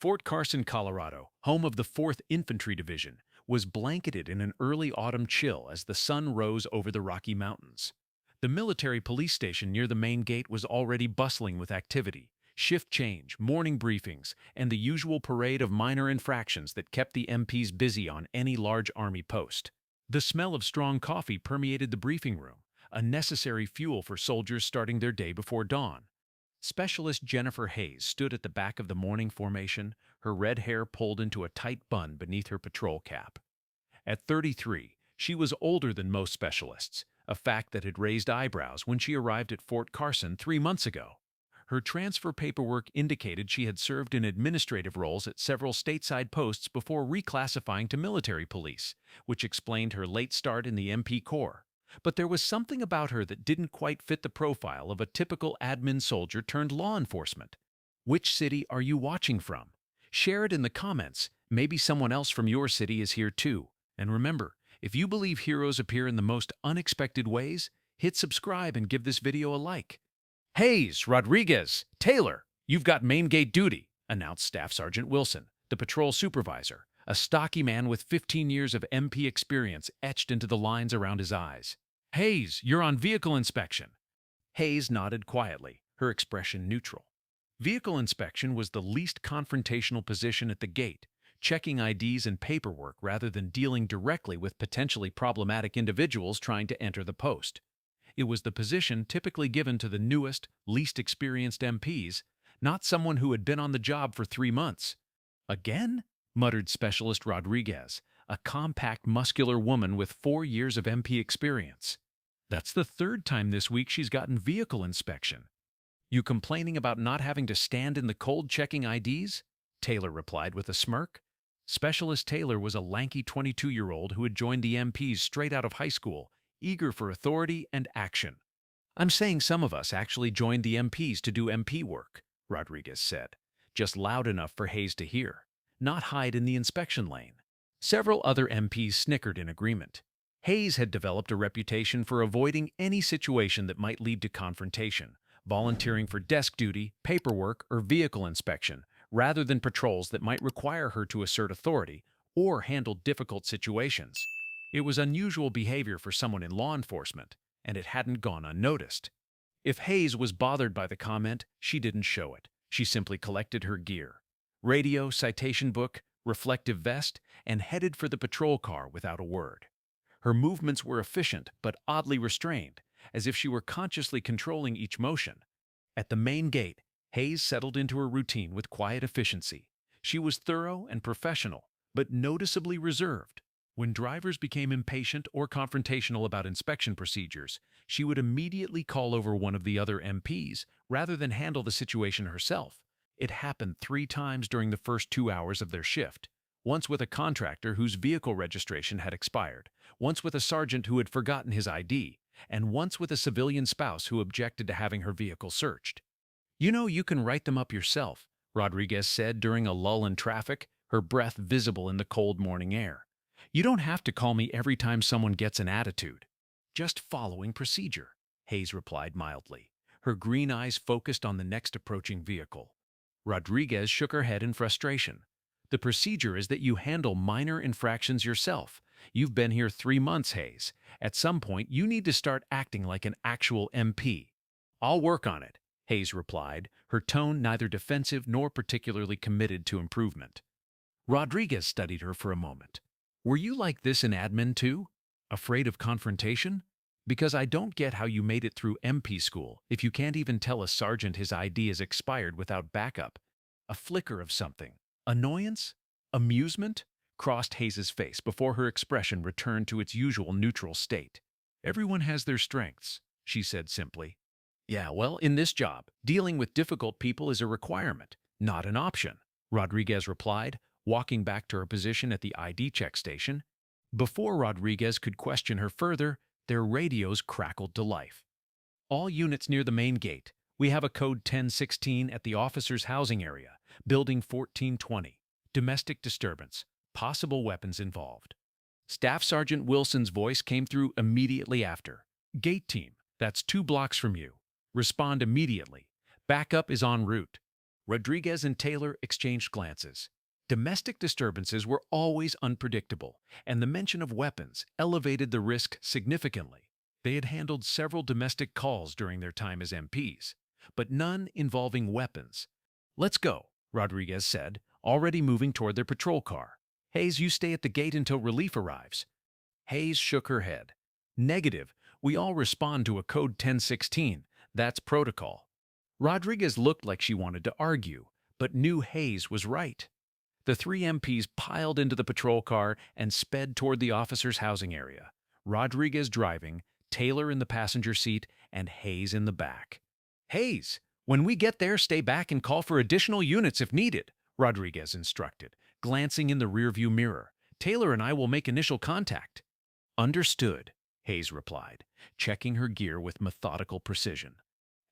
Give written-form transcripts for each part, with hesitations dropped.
Fort Carson, Colorado, home of the 4th Infantry Division, was blanketed in an early autumn chill as the sun rose over the Rocky Mountains. The military police station near the main gate was already bustling with activity, shift change, morning briefings, and the usual parade of minor infractions that kept the MPs busy on any large army post. The smell of strong coffee permeated the briefing room, a necessary fuel for soldiers starting their day before dawn. Specialist Jennifer Hayes stood at the back of the morning formation, her red hair pulled into a tight bun beneath her patrol cap. At 33, she was older than most specialists, a fact that had raised eyebrows when she arrived at Fort Carson 3 months ago. Her transfer paperwork indicated she had served in administrative roles at several stateside posts before reclassifying to military police, which explained her late start in the MP Corps. But there was something about her that didn't quite fit the profile of a typical admin soldier turned law enforcement. Which city are you watching from? Share it in the comments. Maybe someone else from your city is here too. And remember, if you believe heroes appear in the most unexpected ways, hit subscribe and give this video a like. Hayes, Rodriguez, Taylor, you've got main gate duty, announced Staff Sergeant Wilson, the patrol supervisor, a stocky man with 15 years of MP experience etched into the lines around his eyes. Hayes, you're on vehicle inspection. Hayes nodded quietly, her expression neutral. Vehicle inspection was the least confrontational position at the gate, checking IDs and paperwork rather than dealing directly with potentially problematic individuals trying to enter the post. It was the position typically given to the newest, least experienced MPs, not someone who had been on the job for 3 months. Again? Muttered Specialist Rodriguez, a compact, muscular woman with 4 years of MP experience. That's the third time this week she's gotten vehicle inspection. You complaining about not having to stand in the cold checking IDs? Taylor replied with a smirk. Specialist Taylor was a lanky 22-year-old who had joined the MPs straight out of high school, eager for authority and action. I'm saying some of us actually joined the MPs to do MP work, Rodriguez said, just loud enough for Hayes to hear, not hide in the inspection lane. Several other MPs snickered in agreement. Hayes had developed a reputation for avoiding any situation that might lead to confrontation, volunteering for desk duty, paperwork, or vehicle inspection, rather than patrols that might require her to assert authority or handle difficult situations. It was unusual behavior for someone in law enforcement, and it hadn't gone unnoticed. If Hayes was bothered by the comment, she didn't show it. She simply collected her gear. Radio, citation book, reflective vest, and headed for the patrol car without a word. Her movements were efficient but oddly restrained, as if she were consciously controlling each motion. At the main gate, Hayes settled into her routine with quiet efficiency. She was thorough and professional, but noticeably reserved. When drivers became impatient or confrontational about inspection procedures, she would immediately call over one of the other MPs rather than handle the situation herself. It happened 3 times during the first 2 hours of their shift. Once with a contractor whose vehicle registration had expired, once with a sergeant who had forgotten his ID, and once with a civilian spouse who objected to having her vehicle searched. You know, you can write them up yourself, Rodriguez said during a lull in traffic, her breath visible in the cold morning air. You don't have to call me every time someone gets an attitude. Just following procedure, Hayes replied mildly, her green eyes focused on the next approaching vehicle. Rodriguez shook her head in frustration. The procedure is that you handle minor infractions yourself. You've been here 3 months, Hayes. At some point, you need to start acting like an actual MP. I'll work on it, Hayes replied, her tone neither defensive nor particularly committed to improvement. Rodriguez studied her for a moment. Were you like this in admin too? Afraid of confrontation? Because I don't get how you made it through MP school if you can't even tell a sergeant his ID is expired without backup. A flicker of something. Annoyance? Amusement? Crossed Hayes's face before her expression returned to its usual neutral state. Everyone has their strengths, she said simply. Yeah, well, in this job, dealing with difficult people is a requirement, not an option, Rodriguez replied, walking back to her position at the ID check station. Before Rodriguez could question her further, their radios crackled to life. All units near the main gate. We have a code 1016 at the officers' housing area, building 1420. Domestic disturbance. Possible weapons involved. Staff Sergeant Wilson's voice came through immediately after. Gate team, that's 2 blocks from you. Respond immediately. Backup is en route. Rodriguez and Taylor exchanged glances. Domestic disturbances were always unpredictable, and the mention of weapons elevated the risk significantly. They had handled several domestic calls during their time as MPs, but none involving weapons. "Let's go," Rodriguez said, already moving toward their patrol car. "Hayes, you stay at the gate until relief arrives." Hayes shook her head. "Negative. We all respond to a code 1016. That's protocol." Rodriguez looked like she wanted to argue, but knew Hayes was right. The three MPs piled into the patrol car and sped toward the officers' housing area, Rodriguez driving, Taylor in the passenger seat, and Hayes in the back. "Hayes, when we get there, stay back and call for additional units if needed," Rodriguez instructed, glancing in the rearview mirror. "Taylor and I will make initial contact." "Understood," Hayes replied, checking her gear with methodical precision.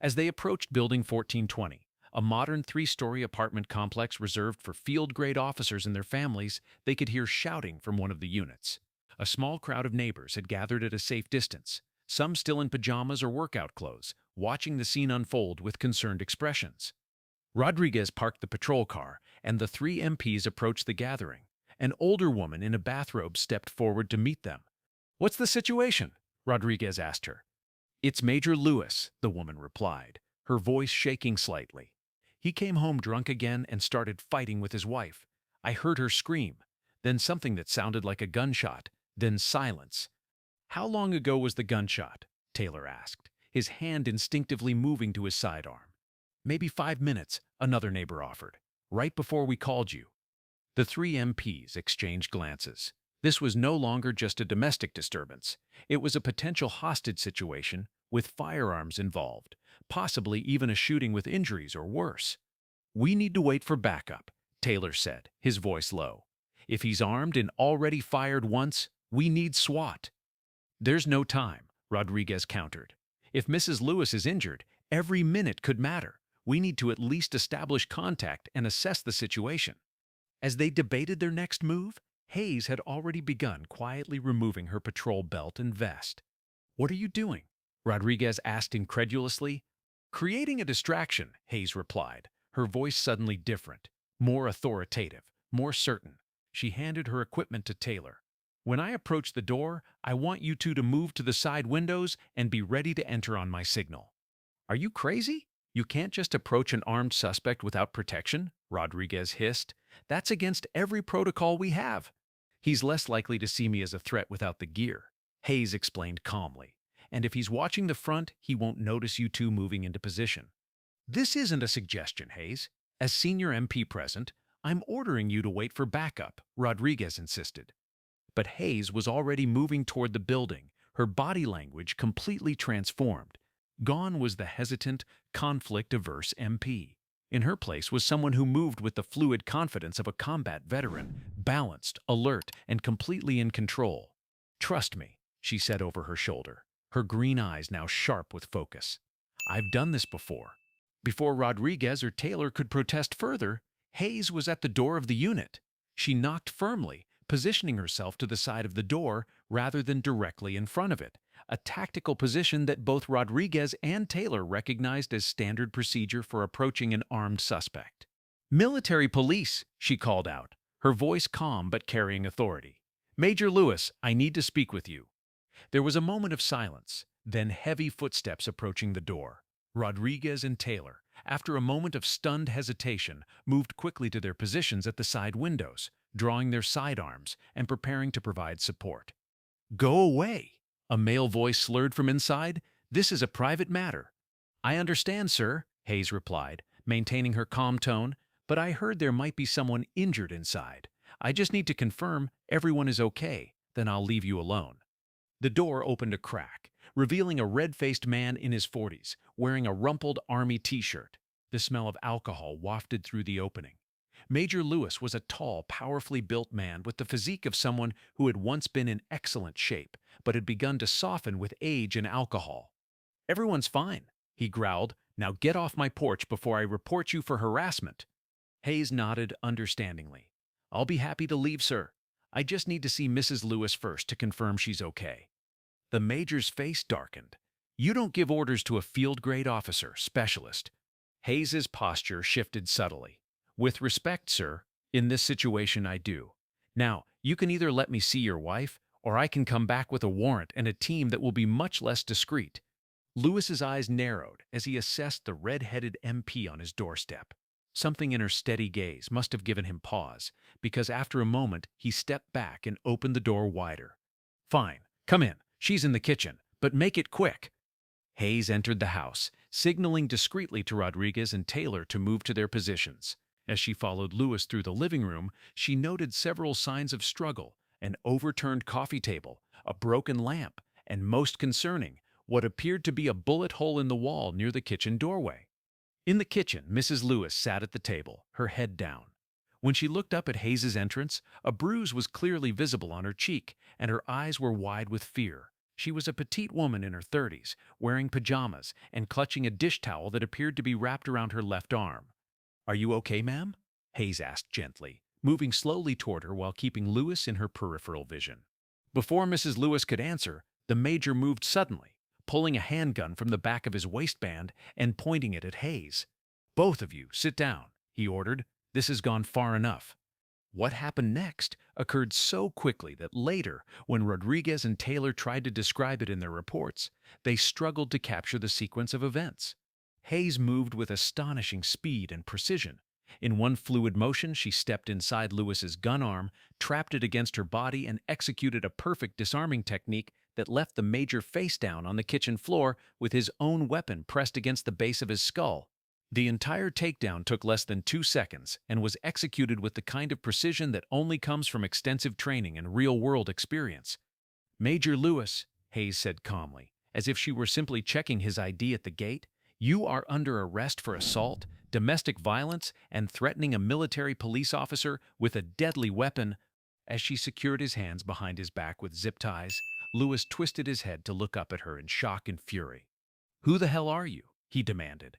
As they approached Building 1420, a modern three-story apartment complex reserved for field-grade officers and their families, they could hear shouting from one of the units. A small crowd of neighbors had gathered at a safe distance, some still in pajamas or workout clothes, watching the scene unfold with concerned expressions. Rodriguez parked the patrol car, and the three MPs approached the gathering. An older woman in a bathrobe stepped forward to meet them. "What's the situation?" Rodriguez asked her. "It's Major Lewis," the woman replied, her voice shaking slightly. "He came home drunk again and started fighting with his wife. I heard her scream, then something that sounded like a gunshot, then silence." "How long ago was the gunshot?" Taylor asked, his hand instinctively moving to his sidearm. "Maybe 5 minutes," another neighbor offered. "Right before we called you." The three MPs exchanged glances. This was no longer just a domestic disturbance. It was a potential hostage situation with firearms involved, possibly even a shooting with injuries or worse. "We need to wait for backup," Taylor said, his voice low. "If he's armed and already fired once, we need SWAT." "There's no time," Rodriguez countered. "If Mrs. Lewis is injured, every minute could matter. We need to at least establish contact and assess the situation." As they debated their next move, Hayes had already begun quietly removing her patrol belt and vest. "What are you doing?" Rodriguez asked incredulously. "Creating a distraction," Hayes replied, her voice suddenly different, more authoritative, more certain. She handed her equipment to Taylor. "When I approach the door, I want you two to move to the side windows and be ready to enter on my signal." "Are you crazy? You can't just approach an armed suspect without protection," Rodriguez hissed. "That's against every protocol we have." "He's less likely to see me as a threat without the gear," Hayes explained calmly. "And if he's watching the front, he won't notice you two moving into position." "This isn't a suggestion, Hayes. As senior MP present, I'm ordering you to wait for backup," Rodriguez insisted. But Hayes was already moving toward the building, her body language completely transformed. Gone was the hesitant, conflict-averse MP. In her place was someone who moved with the fluid confidence of a combat veteran, balanced, alert, and completely in control. "Trust me," she said over her shoulder, her green eyes now sharp with focus. "I've done this before." Before Rodriguez or Taylor could protest further, Hayes was at the door of the unit. She knocked firmly, positioning herself to the side of the door rather than directly in front of it, a tactical position that both Rodriguez and Taylor recognized as standard procedure for approaching an armed suspect. "Military police," she called out, her voice calm but carrying authority. "Major Lewis, I need to speak with you." There was a moment of silence, then heavy footsteps approaching the door. Rodriguez and Taylor, after a moment of stunned hesitation, moved quickly to their positions at the side windows, drawing their sidearms and preparing to provide support. "Go away!" A male voice slurred from inside. "This is a private matter." "I understand, sir," Hayes replied, maintaining her calm tone, "but I heard there might be someone injured inside. I just need to confirm everyone is okay, then I'll leave you alone." The door opened a crack, revealing a red-faced man in his 40s, wearing a rumpled army t-shirt. The smell of alcohol wafted through the opening. Major Lewis was a tall, powerfully built man with the physique of someone who had once been in excellent shape, but had begun to soften with age and alcohol. "Everyone's fine," he growled. "Now get off my porch before I report you for harassment." Hayes nodded understandingly. "I'll be happy to leave, sir. I just need to see Mrs. Lewis first to confirm she's okay." The major's face darkened. "You don't give orders to a field-grade officer, specialist." Hayes's posture shifted subtly. With respect, sir, in this situation I do. Now, you can either let me see your wife, or I can come back with a warrant and a team that will be much less discreet. Lewis's eyes narrowed as he assessed the red-headed MP on his doorstep. Something in her steady gaze must have given him pause, because after a moment he stepped back and opened the door wider. Fine, come in. She's in the kitchen, but make it quick. Hayes entered the house, signaling discreetly to Rodriguez and Taylor to move to their positions. As she followed Lewis through the living room, she noted several signs of struggle: an overturned coffee table, a broken lamp, and most concerning, what appeared to be a bullet hole in the wall near the kitchen doorway. In the kitchen, Mrs. Lewis sat at the table, her head down. When she looked up at Hayes's entrance, a bruise was clearly visible on her cheek, and her eyes were wide with fear. She was a petite woman in her 30s, wearing pajamas and clutching a dish towel that appeared to be wrapped around her left arm. "Are you okay, ma'am?" Hayes asked gently, moving slowly toward her while keeping Lewis in her peripheral vision. Before Mrs. Lewis could answer, the major moved suddenly, pulling a handgun from the back of his waistband and pointing it at Hayes. "Both of you, sit down," he ordered. "This has gone far enough." What happened next occurred so quickly that later, when Rodriguez and Taylor tried to describe it in their reports, they struggled to capture the sequence of events. Hayes moved with astonishing speed and precision. In one fluid motion, she stepped inside Lewis's gun arm, trapped it against her body, and executed a perfect disarming technique that left the major face down on the kitchen floor with his own weapon pressed against the base of his skull. The entire takedown took less than 2 seconds and was executed with the kind of precision that only comes from extensive training and real-world experience. "Major Lewis," Hayes said calmly, as if she were simply checking his ID at the gate, "you are under arrest for assault, domestic violence, and threatening a military police officer with a deadly weapon." As she secured his hands behind his back with zip ties, Lewis twisted his head to look up at her in shock and fury. "Who the hell are you?" he demanded.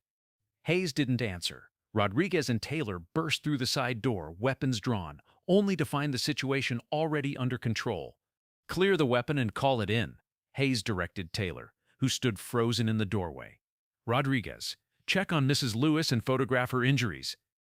Hayes didn't answer. Rodriguez and Taylor burst through the side door, weapons drawn, only to find the situation already under control. "Clear the weapon and call it in," Hayes directed Taylor, who stood frozen in the doorway. "Rodriguez, check on Mrs. Lewis and photograph her injuries."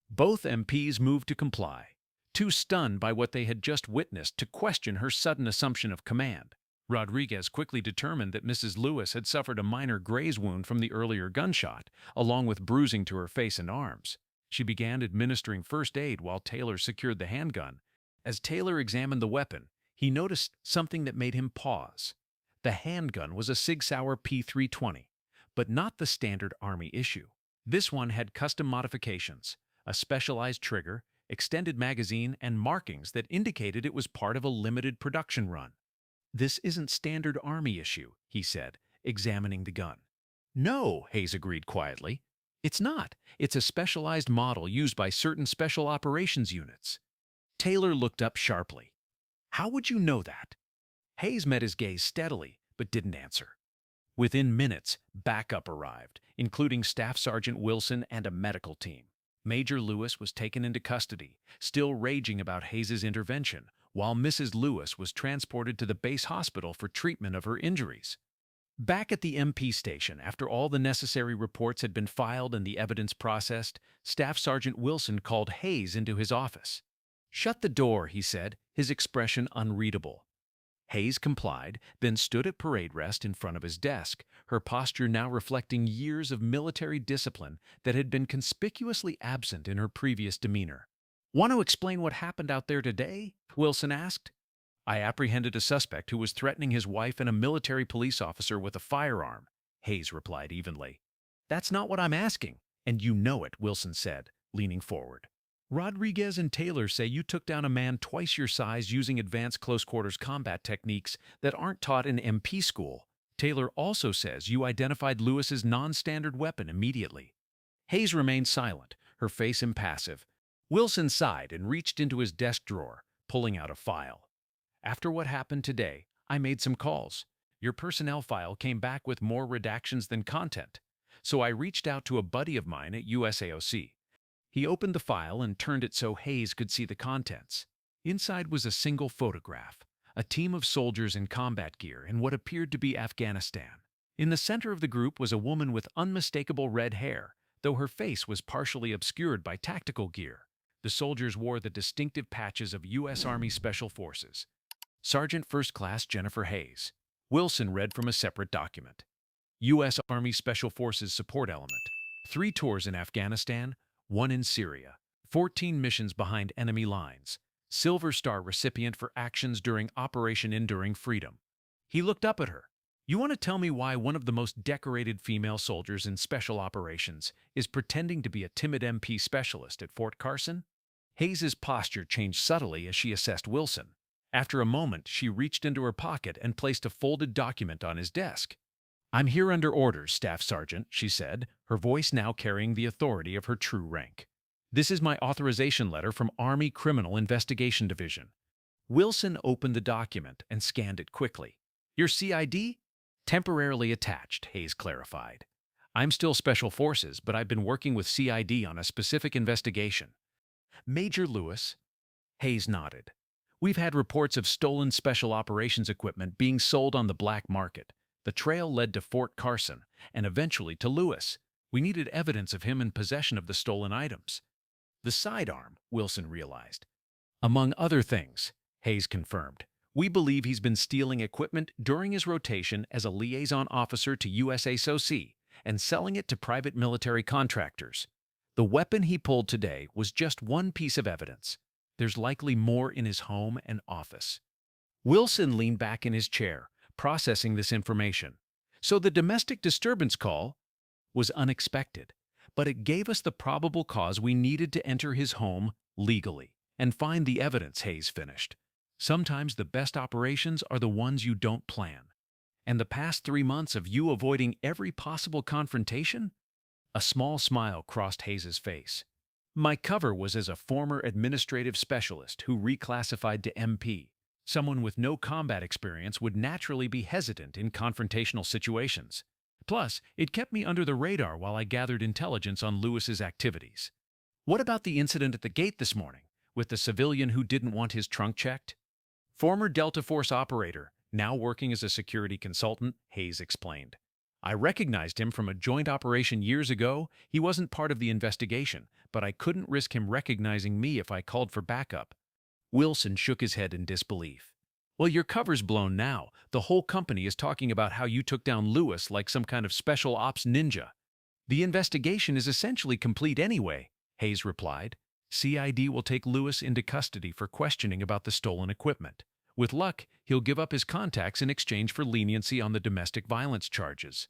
Both MPs moved to comply, too stunned by what they had just witnessed to question her sudden assumption of command. Rodriguez quickly determined that Mrs. Lewis had suffered a minor graze wound from the earlier gunshot, along with bruising to her face and arms. She began administering first aid while Taylor secured the handgun. As Taylor examined the weapon, he noticed something that made him pause. The handgun was a Sig Sauer P320, but not the standard Army issue. This one had custom modifications, a specialized trigger, extended magazine, and markings that indicated it was part of a limited production run. "This isn't standard Army issue," he said, examining the gun. "No," Hayes agreed quietly. "It's not. It's a specialized model used by certain special operations units." Taylor looked up sharply. "How would you know that?" Hayes met his gaze steadily, but didn't answer. Within minutes, backup arrived, including Staff Sergeant Wilson and a medical team. Major Lewis was taken into custody, still raging about Hayes's intervention, while Mrs. Lewis was transported to the base hospital for treatment of her injuries. Back at the MP station, after all the necessary reports had been filed and the evidence processed, Staff Sergeant Wilson called Hayes into his office. "Shut the door," he said, his expression unreadable. Hayes complied, then stood at parade rest in front of his desk, her posture now reflecting years of military discipline that had been conspicuously absent in her previous demeanor. "Want to explain what happened out there today?" Wilson asked. "I apprehended a suspect who was threatening his wife and a military police officer with a firearm," Hayes replied evenly. "That's not what I'm asking, and you know it," Wilson said, leaning forward. "Rodriguez and Taylor say you took down a man twice your size using advanced close-quarters combat techniques that aren't taught in MP school. Taylor also says you identified Lewis's non-standard weapon immediately." Hayes remained silent, her face impassive. Wilson sighed and reached into his desk drawer, pulling out a file. "After what happened today, I made some calls. Your personnel file came back with more redactions than content, so I reached out to a buddy of mine at USAOC. He opened the file and turned it so Hayes could see the contents. Inside was a single photograph, a team of soldiers in combat gear in what appeared to be Afghanistan. In the center of the group was a woman with unmistakable red hair, though her face was partially obscured by tactical gear. The soldiers wore the distinctive patches of U.S. Army Special Forces. Sergeant First Class Jennifer Hayes. Wilson read from a separate document. U.S. Army Special Forces Support Element. 3 tours in Afghanistan, 1 in Syria. 14 missions behind enemy lines. Silver Star recipient for actions during Operation Enduring Freedom. He looked up at her. You want to tell me why one of the most decorated female soldiers in special operations is pretending to be a timid MP specialist at Fort Carson? Hayes's posture changed subtly as she assessed Wilson. After a moment, she reached into her pocket and placed a folded document on his desk. I'm here under orders, Staff Sergeant, she said, her voice now carrying the authority of her true rank. This is my authorization letter from Army Criminal Investigation Division. Wilson opened the document and scanned it quickly. Your CID? Temporarily attached, Hayes clarified. I'm still Special Forces, but I've been working with CID on a specific investigation. Major Lewis? Hayes nodded. We've had reports of stolen special operations equipment being sold on the black market. The trail led to Fort Carson and eventually to Lewis. We needed evidence of him in possession of the stolen items. The sidearm, Wilson realized. Among other things, Hayes confirmed. We believe he's been stealing equipment during his rotation as a liaison officer to USASOC and selling it to private military contractors. The weapon he pulled today was just one piece of evidence. There's likely more in his home and office. Wilson leaned back in his chair, processing this information. So the domestic disturbance call was unexpected, but it gave us the probable cause we needed to enter his home legally and find the evidence, Hayes finished. Sometimes the best operations are the ones you don't plan. And the past 3 months of you avoiding every possible confrontation? A small smile crossed Hayes's face. My cover was as a former administrative specialist who reclassified to MP. Someone with no combat experience would naturally be hesitant in confrontational situations. Plus, it kept me under the radar while I gathered intelligence on Lewis's activities. What about the incident at the gate this morning, with the civilian who didn't want his trunk checked? Former Delta Force operator, now working as a security consultant, Hayes explained. I recognized him from a joint operation years ago. He wasn't part of the investigation, but I couldn't risk him recognizing me if I called for backup. Wilson shook his head in disbelief. Well, your cover's blown now. The whole company is talking about how you took down Lewis like some kind of special ops ninja. The investigation is essentially complete anyway, Hayes replied. CID will take Lewis into custody for questioning about the stolen equipment. With luck, he'll give up his contacts in exchange for leniency on the domestic violence charges.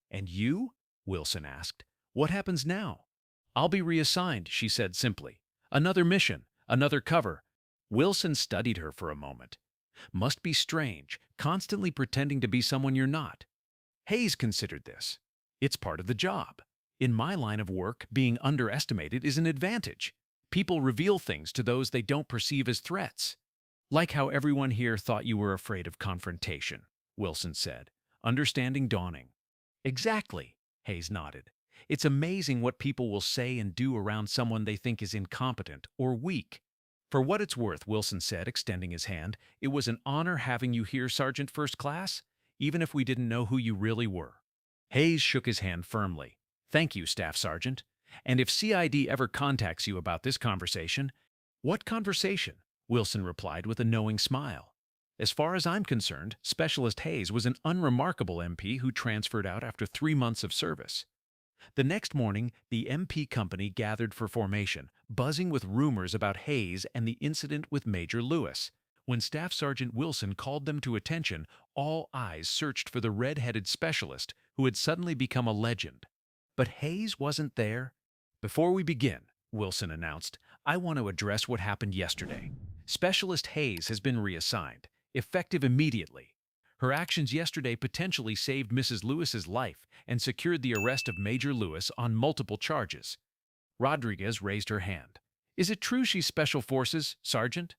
And you? Wilson asked. What happens now? I'll be reassigned, she said simply. Another mission, another cover. Wilson studied her for a moment. Must be strange, constantly pretending to be someone you're not. Hayes considered this. It's part of the job. In my line of work, being underestimated is an advantage. People reveal things to those they don't perceive as threats. Like how everyone here thought you were afraid of confrontation, Wilson said, understanding dawning. Exactly, Hayes nodded. It's amazing what people will say and do around someone they think is incompetent or weak. For what it's worth, Wilson said, extending his hand, it was an honor having you here, Sergeant First Class, even if we didn't know who you really were. Hayes shook his hand firmly. Thank you, Staff Sergeant. And if CID ever contacts you about this conversation— What conversation? Wilson replied with a knowing smile. As far as I'm concerned, Specialist Hayes was an unremarkable MP who transferred out after 3 months of service. The next morning, the MP company gathered for formation, buzzing with rumors about Hayes and the incident with Major Lewis. When Staff Sergeant Wilson called them to attention, all eyes searched for the red-headed specialist who had suddenly become a legend. But Hayes wasn't there. Before we begin, Wilson announced, I want to address what happened yesterday. Specialist Hayes has been reassigned, effective immediately. Her actions yesterday potentially saved Mrs. Lewis's life and secured the arrest of Major Lewis on multiple charges. Rodriguez raised her hand. Is it true she's Special Forces, Sergeant?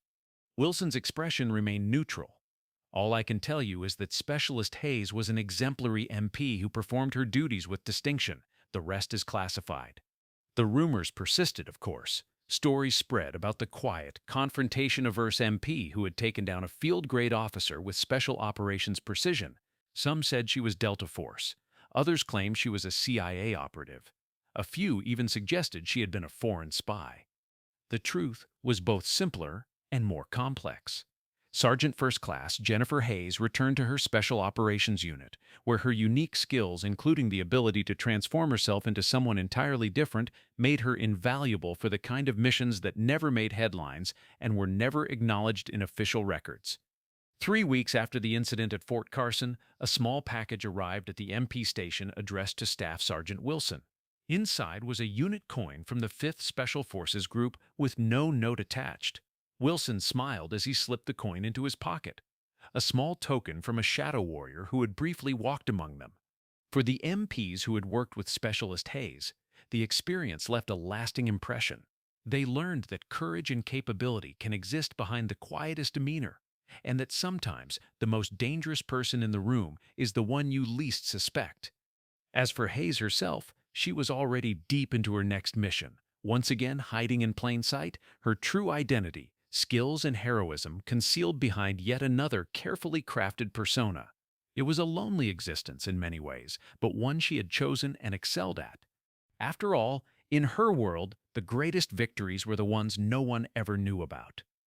Wilson's expression remained neutral. All I can tell you is that Specialist Hayes was an exemplary MP who performed her duties with distinction. The rest is classified. The rumors persisted, of course. Stories spread about the quiet, confrontation-averse MP who had taken down a field-grade officer with special operations precision. Some said she was Delta Force. Others claimed she was a CIA operative. A few even suggested she had been a foreign spy. The truth was both simpler and more complex. Sergeant First Class Jennifer Hayes returned to her Special Operations Unit, where her unique skills, including the ability to transform herself into someone entirely different, made her invaluable for the kind of missions that never made headlines and were never acknowledged in official records. 3 weeks after the incident at Fort Carson, a small package arrived at the MP station addressed to Staff Sergeant Wilson. Inside was a unit coin from the 5th Special Forces Group with no note attached. Wilson smiled as he slipped the coin into his pocket, a small token from a shadow warrior who had briefly walked among them. For the MPs who had worked with Specialist Hayes, the experience left a lasting impression. They learned that courage and capability can exist behind the quietest demeanor, and that sometimes the most dangerous person in the room is the one you least suspect. As for Hayes herself, she was already deep into her next mission, once again hiding in plain sight, her true identity, skills, and heroism concealed behind yet another carefully crafted persona. It was a lonely existence in many ways, but one she had chosen and excelled at. After all, in her world, the greatest victories were the ones no one ever knew about.